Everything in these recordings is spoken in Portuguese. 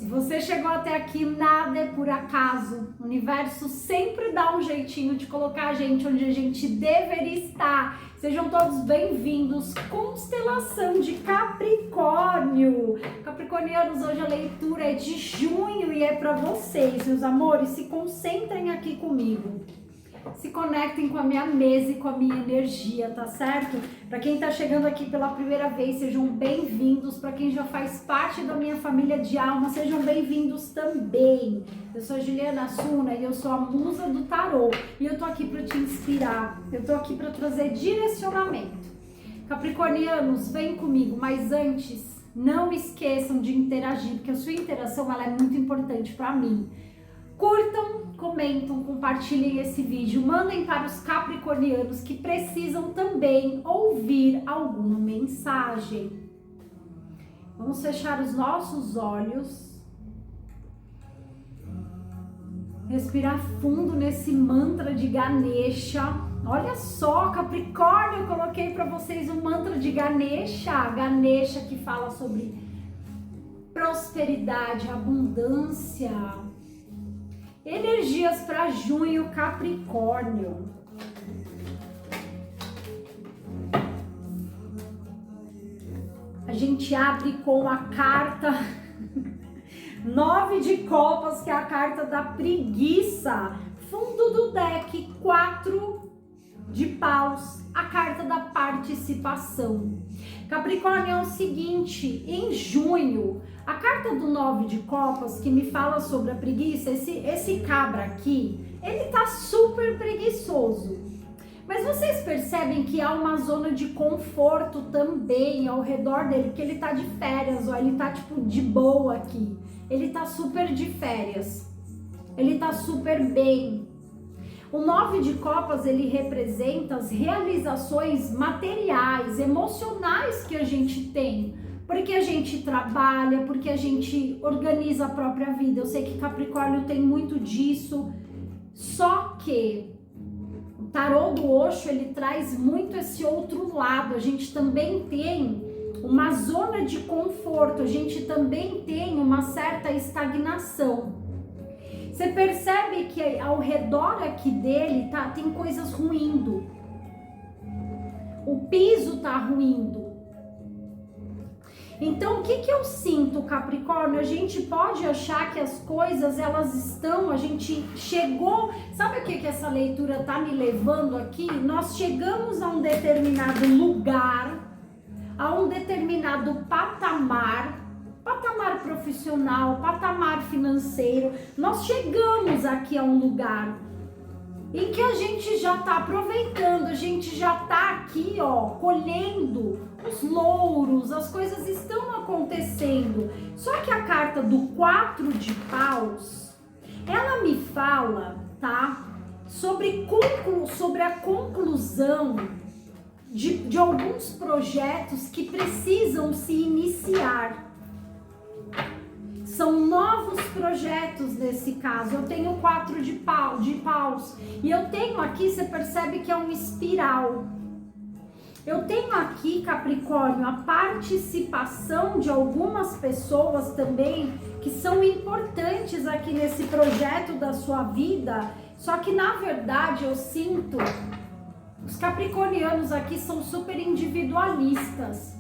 você chegou até aqui, nada é por acaso. O universo sempre dá um jeitinho de colocar a gente onde a gente deveria estar. Sejam todos bem-vindos. Constelação de Capricórnio. Capricornianos, hoje a leitura é de junho e é para vocês, meus amores. Se concentrem aqui comigo. Se conectem com a minha mesa e com a minha energia, tá certo? Para quem tá chegando aqui pela primeira vez, sejam bem-vindos. Para quem já faz parte da minha família de alma, sejam bem-vindos também. Eu sou a Juliana Assuna e eu sou a musa do tarô. E eu tô aqui para te inspirar, eu tô aqui para trazer direcionamento. Capricornianos, vem comigo, mas antes, não esqueçam de interagir, porque a sua interação ela é muito importante para mim. Curtam, comentam, compartilhem esse vídeo, mandem para os capricornianos que precisam também ouvir alguma mensagem. Vamos fechar os nossos olhos. Respirar fundo nesse mantra de Ganesha. Olha só, Capricórnio, eu coloquei para vocês um mantra de Ganesha. Ganesha que fala sobre prosperidade, abundância. Energias para junho, Capricórnio. A gente abre com a carta 9 de copas, que é a carta da preguiça. Fundo do deck, 4 de paus, a carta da participação. Capricórnio, é o seguinte, em junho, a carta do 9 de copas, que me fala sobre a preguiça, esse cabra aqui, ele tá super preguiçoso. Mas vocês percebem que há uma zona de conforto também ao redor dele, porque ele tá de férias, ó, ele tá tipo de boa aqui. Ele tá super de férias, ele tá super bem. O 9 de copas, ele representa as realizações materiais, emocionais que a gente tem, porque a gente trabalha, porque a gente organiza a própria vida. Eu sei que Capricórnio tem muito disso, só que o tarô do Osho, ele traz muito esse outro lado. A gente também tem uma zona de conforto, a gente também tem uma certa estagnação. Você percebe que ao redor aqui dele tem coisas ruindo. O piso tá ruindo. Então, o que eu sinto, Capricórnio? A gente pode achar que as coisas, elas estão, a gente chegou... Sabe o que essa leitura tá me levando aqui? Nós chegamos a um determinado lugar, a um determinado patamar profissional, patamar financeiro. Nós chegamos aqui a um lugar em que a gente já tá aproveitando, a gente já tá aqui, ó, colhendo os louros, as coisas estão acontecendo. Só que a carta do 4 de paus, ela me fala, tá, sobre a conclusão de alguns projetos que precisam se iniciar. São novos projetos nesse caso. Eu tenho 4 de paus. E eu tenho aqui, você percebe que é uma espiral. Eu tenho aqui, Capricórnio, a participação de algumas pessoas também que são importantes aqui nesse projeto da sua vida. Só que, na verdade, eu sinto... Os capricornianos aqui são super individualistas.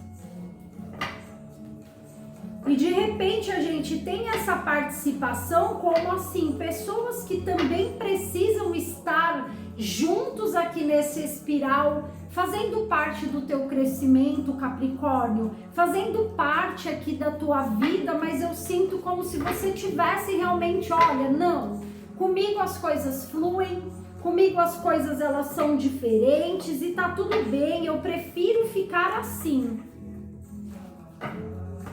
E de repente a gente tem essa participação como assim, pessoas que também precisam estar juntos aqui nesse espiral, fazendo parte do teu crescimento, Capricórnio, fazendo parte aqui da tua vida, mas eu sinto como se você tivesse realmente, olha, não, comigo as coisas fluem, comigo as coisas elas são diferentes e tá tudo bem, eu prefiro ficar assim.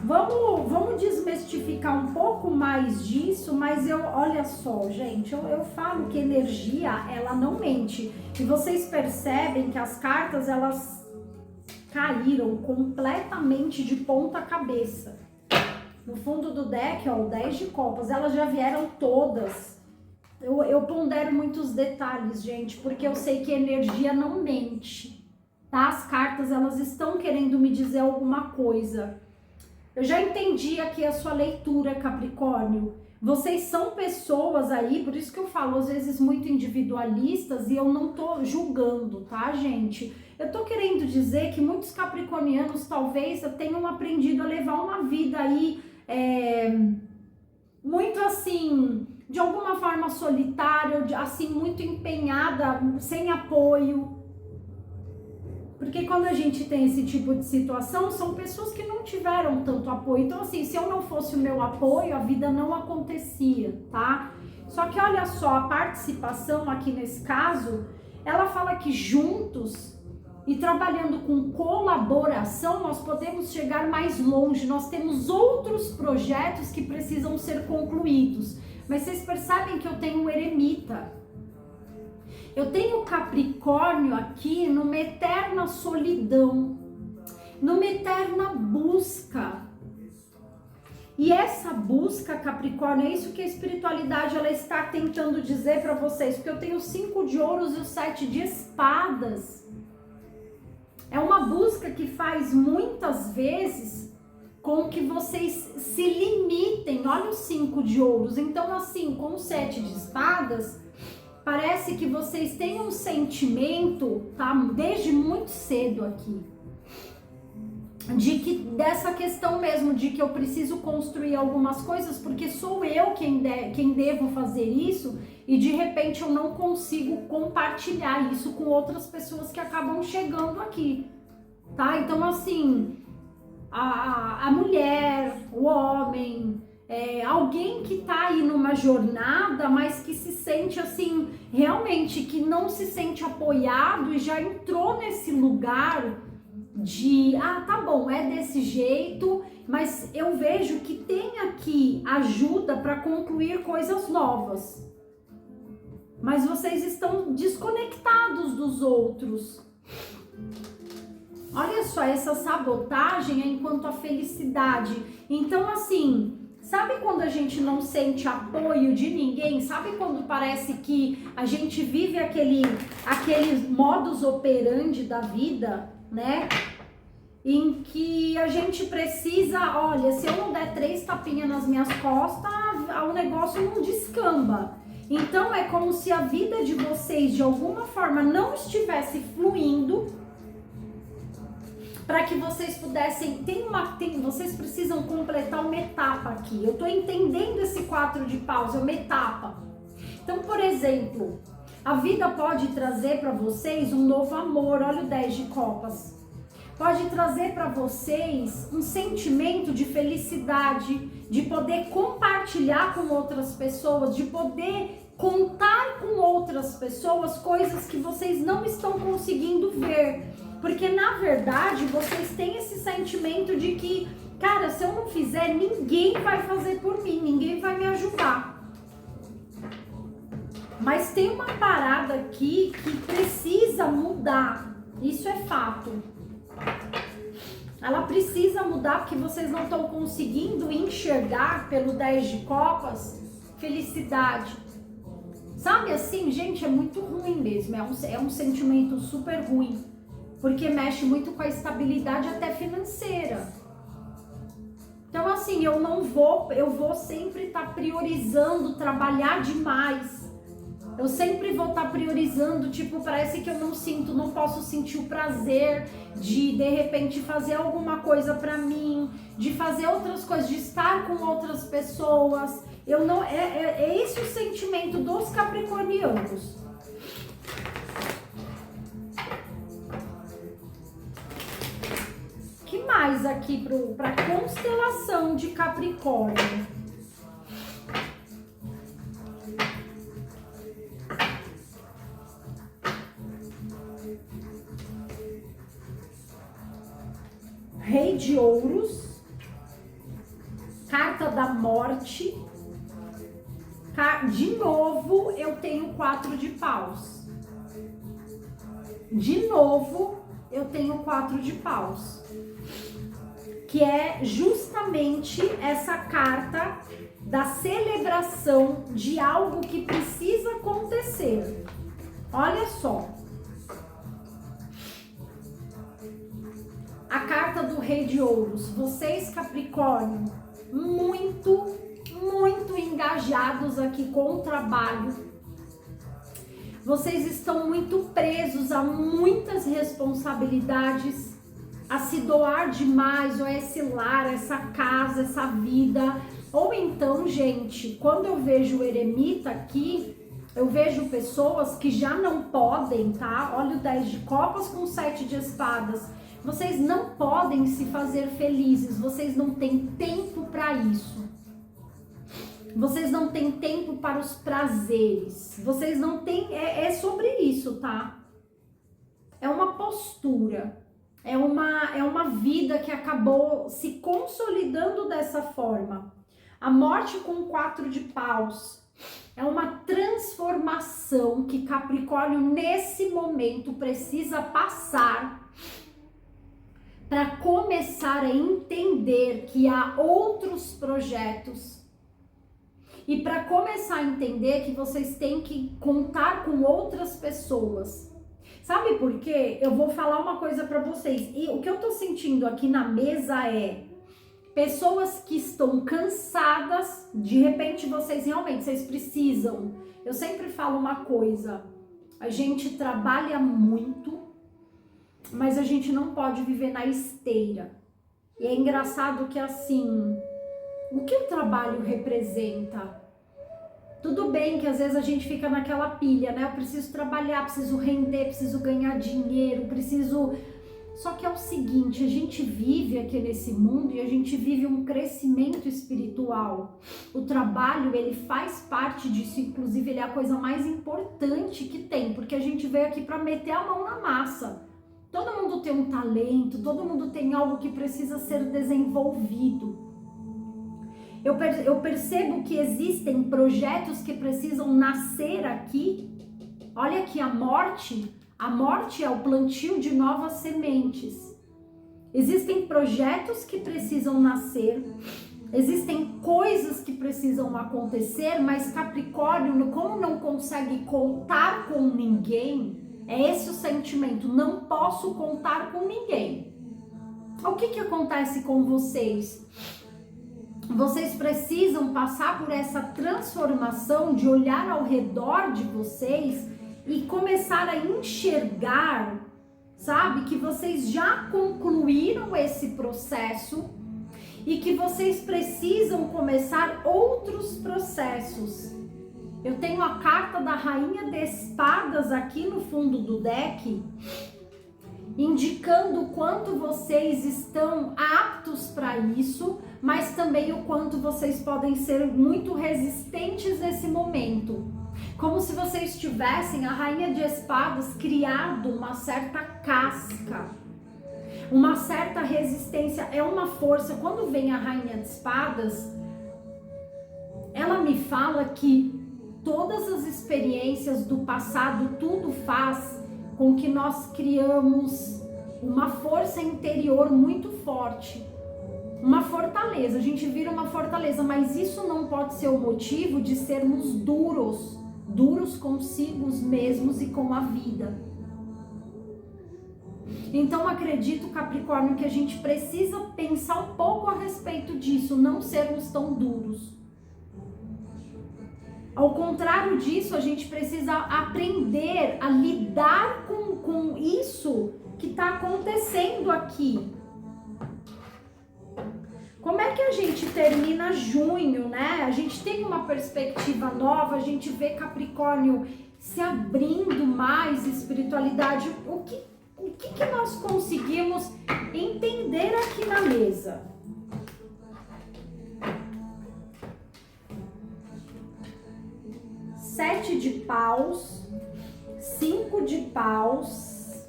Vamos desmistificar um pouco mais disso, mas olha só, gente, eu falo que energia, ela não mente. E vocês percebem que as cartas, elas caíram completamente de ponta cabeça. No fundo do deck, ó, o 10 de copas, elas já vieram todas. Eu pondero muitos detalhes, gente, porque eu sei que energia não mente, tá? As cartas, elas estão querendo me dizer alguma coisa. Eu já entendi aqui a sua leitura, Capricórnio. Vocês são pessoas aí, por isso que eu falo, às vezes muito individualistas, e eu não tô julgando, tá, gente? Eu tô querendo dizer que muitos capricornianos talvez tenham aprendido a levar uma vida aí muito assim, de alguma forma solitária, assim, muito empenhada, sem apoio. Porque quando a gente tem esse tipo de situação, são pessoas que não tiveram tanto apoio. Então, assim, se eu não fosse o meu apoio, a vida não acontecia, tá? Só que olha só, a participação aqui nesse caso, ela fala que juntos e trabalhando com colaboração, nós podemos chegar mais longe. Nós temos outros projetos que precisam ser concluídos. Mas vocês percebem que eu tenho um eremita. Eu tenho Capricórnio aqui numa eterna solidão, numa eterna busca. E essa busca, Capricórnio, é isso que a espiritualidade ela está tentando dizer para vocês, porque eu tenho 5 de ouros e o 7 de espadas. É uma busca que faz muitas vezes com que vocês se limitem. Olha os 5 de ouros. Então, assim, com o 7 de espadas, parece que vocês têm um sentimento, tá? Desde muito cedo aqui, de que dessa questão mesmo de que eu preciso construir algumas coisas porque sou eu quem devo fazer isso e de repente eu não consigo compartilhar isso com outras pessoas que acabam chegando aqui, tá? Então, assim, a mulher, o homem, alguém que tá aí numa jornada, mas que se sente assim, realmente que não se sente apoiado e já entrou nesse lugar de, tá bom, é desse jeito, mas eu vejo que tem aqui ajuda para concluir coisas novas. Mas vocês estão desconectados dos outros. Olha só, essa sabotagem é enquanto a felicidade. Então, assim, sabe quando a gente não sente apoio de ninguém? Sabe quando parece que a gente vive aquele modus operandi da vida, né? Em que a gente precisa, olha, se eu não der 3 tapinhas nas minhas costas, o negócio não descamba. Então é como se a vida de vocês de alguma forma não estivesse fluindo para que vocês pudessem, vocês precisam completar uma etapa aqui. Eu tô entendendo esse 4 de paus, é uma etapa. Então, por exemplo, a vida pode trazer para vocês um novo amor, olha o 10 de copas. Pode trazer para vocês um sentimento de felicidade, de poder compartilhar com outras pessoas, de poder contar com outras pessoas coisas que vocês não estão conseguindo ver. Porque, na verdade, vocês têm esse sentimento de que, cara, se eu não fizer, ninguém vai fazer por mim, ninguém vai me ajudar. Mas tem uma parada aqui que precisa mudar, isso é fato. Ela precisa mudar porque vocês não estão conseguindo enxergar pelo 10 de copas felicidade. Sabe assim, gente, é muito ruim mesmo, é um sentimento super ruim, porque mexe muito com a estabilidade até financeira. Então, assim, eu vou sempre estar priorizando trabalhar demais. Eu sempre vou estar priorizando, tipo, parece que eu não posso sentir o prazer de repente, fazer alguma coisa pra mim, de fazer outras coisas, de estar com outras pessoas. É esse o sentimento dos capricornianos. Que mais aqui pra constelação de Capricórnio? Rei de ouros, carta da morte, de novo eu tenho 4 de paus, de novo eu tenho 4 de paus, que é justamente essa carta da celebração de algo que precisa acontecer. Olha só. A carta do Rei de Ouros. Vocês, Capricórnio, muito engajados aqui com o trabalho. Vocês estão muito presos a muitas responsabilidades, a se doar demais, ou esse lar, essa casa, essa vida. Ou então, gente, quando eu vejo o eremita aqui, eu vejo pessoas que já não podem, tá? Olha o 10 de copas com o 7 de espadas. Vocês não podem se fazer felizes, vocês não têm tempo para isso. Vocês não têm tempo para os prazeres. Vocês não têm... É sobre isso, tá? É uma postura. É uma vida que acabou se consolidando dessa forma. A morte com 4 de paus. É uma transformação que Capricórnio, nesse momento, precisa passar para começar a entender que há outros projetos. E para começar a entender que vocês têm que contar com outras pessoas. Sabe por quê? Eu vou falar uma coisa para vocês. E o que eu tô sentindo aqui na mesa é pessoas que estão cansadas. De repente vocês precisam. Eu sempre falo uma coisa. A gente trabalha muito, mas a gente não pode viver na esteira. E é engraçado que assim... O que o trabalho representa? Tudo bem que às vezes a gente fica naquela pilha, né? Eu preciso trabalhar, preciso render, preciso ganhar dinheiro, preciso... Só que é o seguinte, a gente vive aqui nesse mundo e a gente vive um crescimento espiritual. O trabalho, ele faz parte disso, inclusive ele é a coisa mais importante que tem, porque a gente veio aqui para meter a mão na massa. Todo mundo tem um talento, todo mundo tem algo que precisa ser desenvolvido. Eu percebo que existem projetos que precisam nascer aqui. Olha aqui a morte é o plantio de novas sementes. Existem projetos que precisam nascer, existem coisas que precisam acontecer, mas Capricórnio, como não consegue contar com ninguém, é esse o sentimento, não posso contar com ninguém. O que acontece com vocês? Vocês precisam passar por essa transformação de olhar ao redor de vocês e começar a enxergar, sabe, que vocês já concluíram esse processo e que vocês precisam começar outros processos. Eu tenho a carta da Rainha de Espadas aqui no fundo do deck, indicando o quanto vocês estão aptos para isso, mas também o quanto vocês podem ser muito resistentes nesse momento. Como se vocês tivessem, a Rainha de Espadas, criado uma certa casca, uma certa resistência, é uma força. Quando vem a Rainha de Espadas, ela me fala que todas as experiências do passado, tudo faz com que nós criamos uma força interior muito forte, uma fortaleza, a gente vira uma fortaleza, mas isso não pode ser o motivo de sermos duros consigo mesmos e com a vida. Então acredito, Capricórnio, que a gente precisa pensar um pouco a respeito disso, não sermos tão duros. Ao contrário disso, a gente precisa aprender a lidar com isso que está acontecendo aqui. Como é que a gente termina junho, né? A gente tem uma perspectiva nova, a gente vê Capricórnio se abrindo mais espiritualidade. O que nós conseguimos entender aqui na mesa? Sete de paus, 5 de paus,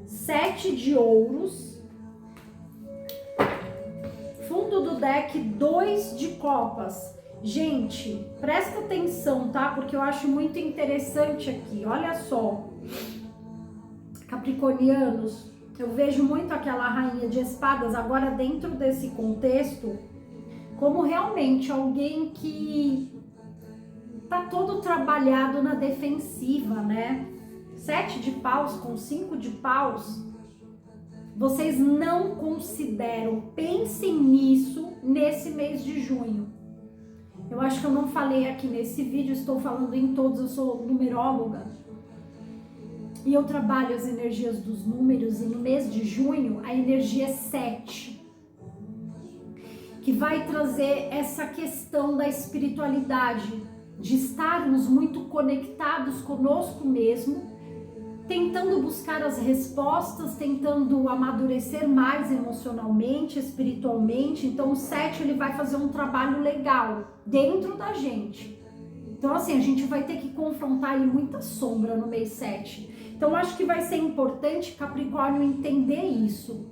7 de ouros, fundo do deck 2 de copas. Gente, presta atenção, tá? Porque eu acho muito interessante aqui. Olha só, capricornianos, eu vejo muito aquela Rainha de Espadas agora dentro desse contexto como realmente alguém que tá todo trabalhado na defensiva, né? 7 de paus com 5 de paus. vocês não consideram, pensem nisso nesse mês de junho. Eu acho que eu não falei aqui nesse vídeo, estou falando em todos, eu sou numeróloga. E eu trabalho as energias dos números, e no mês de junho a energia é 7. Que vai trazer essa questão da espiritualidade, de estarmos muito conectados conosco mesmo, tentando buscar as respostas, tentando amadurecer mais emocionalmente, espiritualmente. Então o 7 ele vai fazer um trabalho legal dentro da gente. Então assim, a gente vai ter que confrontar aí muita sombra no mês 7. Então acho que vai ser importante, Capricórnio, entender isso.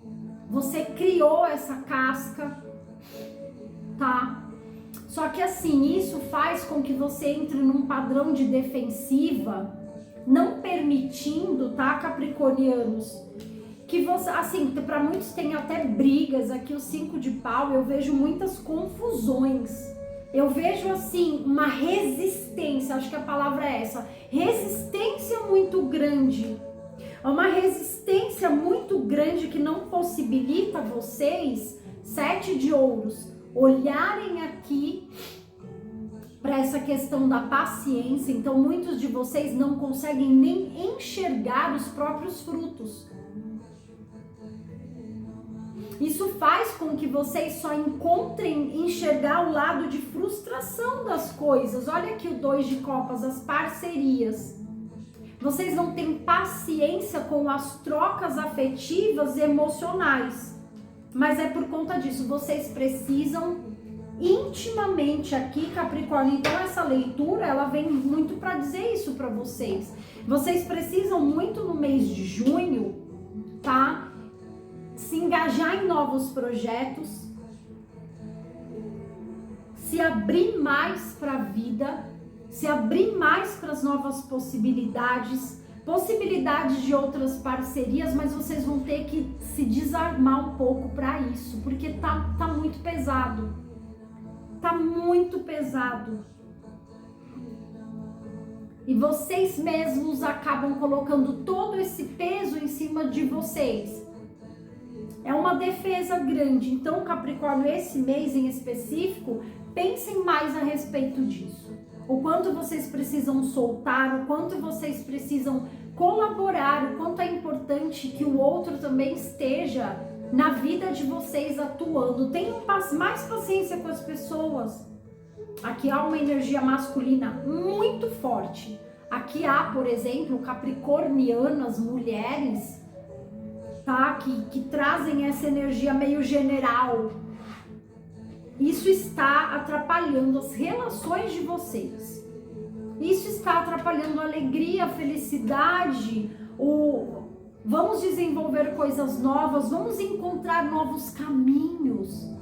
Você criou essa casca, tá? Só que assim, isso faz com que você entre num padrão de defensiva, não permitindo, tá, capricornianos, que você, assim, para muitos tem até brigas. Aqui o 5 de pau, eu vejo muitas confusões, eu vejo assim uma resistência, acho que a palavra é essa, resistência muito grande, uma resistência muito grande que não possibilita vocês, 7 de ouros, olharem aqui para essa questão da paciência. Então muitos de vocês não conseguem nem enxergar os próprios frutos. Isso faz com que vocês só encontrem enxergar o lado de frustração das coisas. Olha aqui o 2 de copas, as parcerias. Vocês não têm paciência com as trocas afetivas e emocionais. Mas é por conta disso, vocês precisam intimamente aqui, Capricórnio. Então essa leitura, ela vem muito para dizer isso para vocês. Vocês precisam muito no mês de junho, tá? Se engajar em novos projetos, se abrir mais para a vida, se abrir mais para as novas possibilidades de outras parcerias, mas vocês vão ter que se desarmar um pouco para isso, porque tá muito pesado. Tá muito pesado. E vocês mesmos acabam colocando todo esse peso em cima de vocês. É uma defesa grande. Então, Capricórnio, esse mês em específico, pensem mais a respeito disso. O quanto vocês precisam soltar, o quanto vocês precisam colaborar, o quanto é importante que o outro também esteja na vida de vocês atuando. Tenham mais paciência com as pessoas. Aqui há uma energia masculina muito forte. Aqui há, por exemplo, capricornianas, mulheres, tá? Que trazem essa energia meio general. Isso está atrapalhando as relações de vocês. Isso está atrapalhando a alegria, a felicidade, vamos desenvolver coisas novas, vamos encontrar novos caminhos.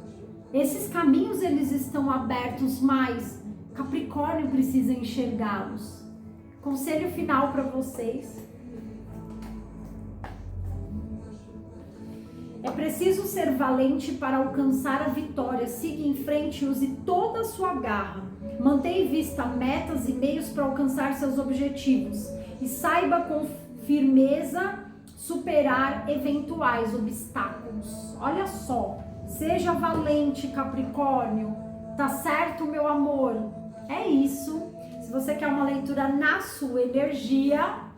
Esses caminhos, eles estão abertos, mas Capricórnio precisa enxergá-los. Conselho final para vocês. É preciso ser valente para alcançar a vitória. Siga em frente e use toda a sua garra. Mantenha em vista metas e meios para alcançar seus objetivos. E saiba com firmeza superar eventuais obstáculos. Olha só, seja valente, Capricórnio. Tá certo, meu amor? É isso. Se você quer uma leitura na sua energia,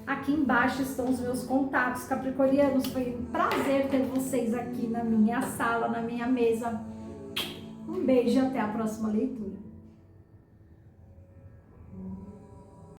aqui embaixo estão os meus contatos, capricornianos. Foi um prazer ter vocês aqui na minha sala, na minha mesa. Um beijo e até a próxima leitura.